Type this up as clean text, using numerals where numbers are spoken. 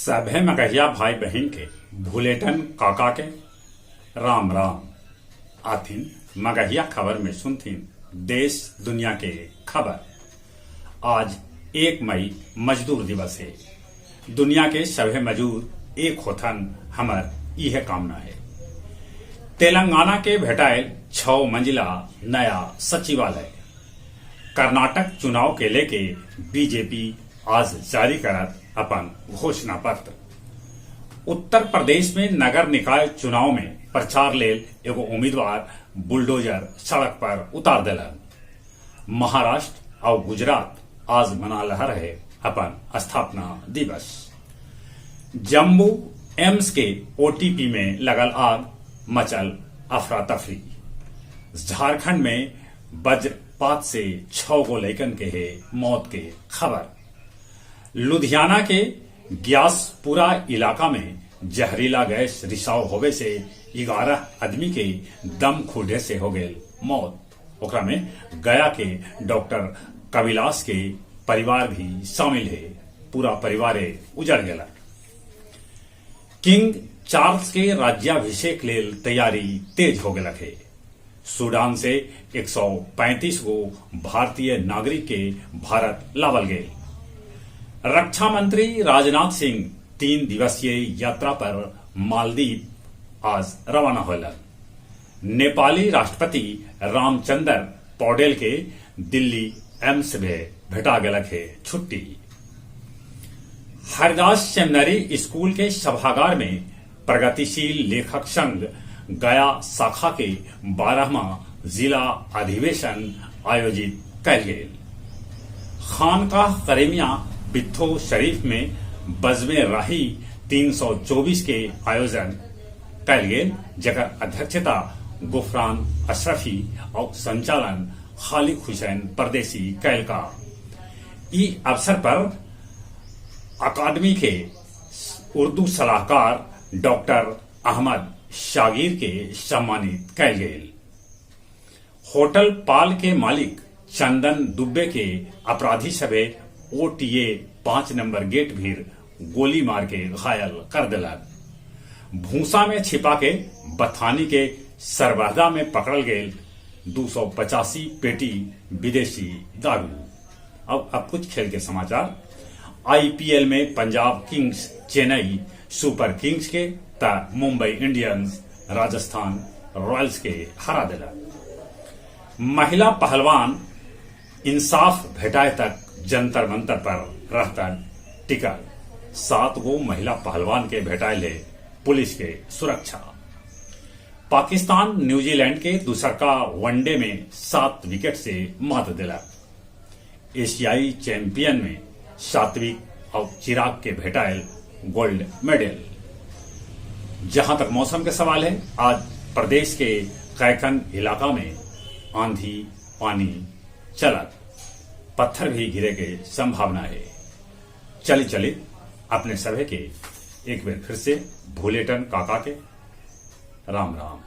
सभे मगहिया भाई बहन के भूलेटन काका के राम राम। आथिन मगहिया खबर में सुनथिन देश दुनिया के खबर। आज 1 मई मजदूर दिवस है। दुनिया के सभे मजदूर एक होथन, हमर यह कामना है। तेलंगाना के भेटाइल 6 मंजिला नया सचिवालय। कर्नाटक चुनाव के लेके बीजेपी आज जारी करत अपन घोषणा पत्र। उत्तर प्रदेश में नगर निकाय चुनाव में प्रचार लेल एगो उम्मीदवार बुलडोजर सड़क पर उतार दिलन। महाराष्ट्र और गुजरात आज मना रहा है अपन स्थापना दिवस। जम्मू एम्स के ओटीपी में लगल आग, मचल अफरा तफरी। झारखंड में वज्रपात से 6 गो लैकन के है मौत के खबर। लुधियाना के ग्यासपुरा इलाका में जहरीला गैस रिसाव होवे से 11 आदमी के दम घुटे से हो गए मौत। ओकरा में गया के डॉक्टर कविलास के परिवार भी शामिल है। पूरा परिवार उजड़ गया। किंग चार्ल्स के राज्याभिषेक लेल तैयारी तेज हो गया है। सूडान से 135 गो भारतीय नागरिक के भारत लावल गए। रक्षा मंत्री राजनाथ सिंह 3 दिवसीय यात्रा पर मालदीव आज रवाना होलन। नेपाली राष्ट्रपति रामचंद्र पौडेल के दिल्ली एम्स में भेटा गया है छुट्टी। हरदास सेमिनरी स्कूल के सभागार में प्रगतिशील लेखक संघ गया शाखा के 12वां जिला अधिवेशन आयोजित कल गए। खानकाह करेमिया बिथो शरीफ में बज़्मे राही 324 के आयोजन कल गए, जकर अध्यक्षता गुफरान अशरफी और संचालन खालिद हुसैन परदेसी कैल का। ई अवसर पर अकादमी के उर्दू सलाहकार डॉक्टर अहमद शागिर के सम्मानित कैल गए। होटल पाल के मालिक चंदन दुबे के अपराधी सभे OTA 5 नंबर गेट भीर गोली मार के घायल कर दिलन। भूसा में छिपा के बथानी के सरबहदा में पकड़ल गए 285 पेटी विदेशी दारू। अब कुछ खेल के समाचार। IPL में Punjab Kings Chennai super Kings के मुंबई इंडियंस राजस्थान रॉयल्स के हरा दिला। महिला पहलवान इंसाफ भेटाए तक जंतर मंतर पर रहता टिकल। 7 गो महिला पहलवान के भेटाए ले पुलिस के सुरक्षा। पाकिस्तान न्यूजीलैंड के दूसरका वनडे में 7 विकेट से मात दिला। एशियाई चैंपियन में सात्विक और चिराग के भेटाइल गोल्ड मेडल। जहां तक मौसम के सवाल है, आज प्रदेश के कैकन इलाका में आंधी पानी चलत, पत्थर भी गिरे के संभावना है। चली अपने सभे के एक बार फिर से भूलेटन काका के राम राम।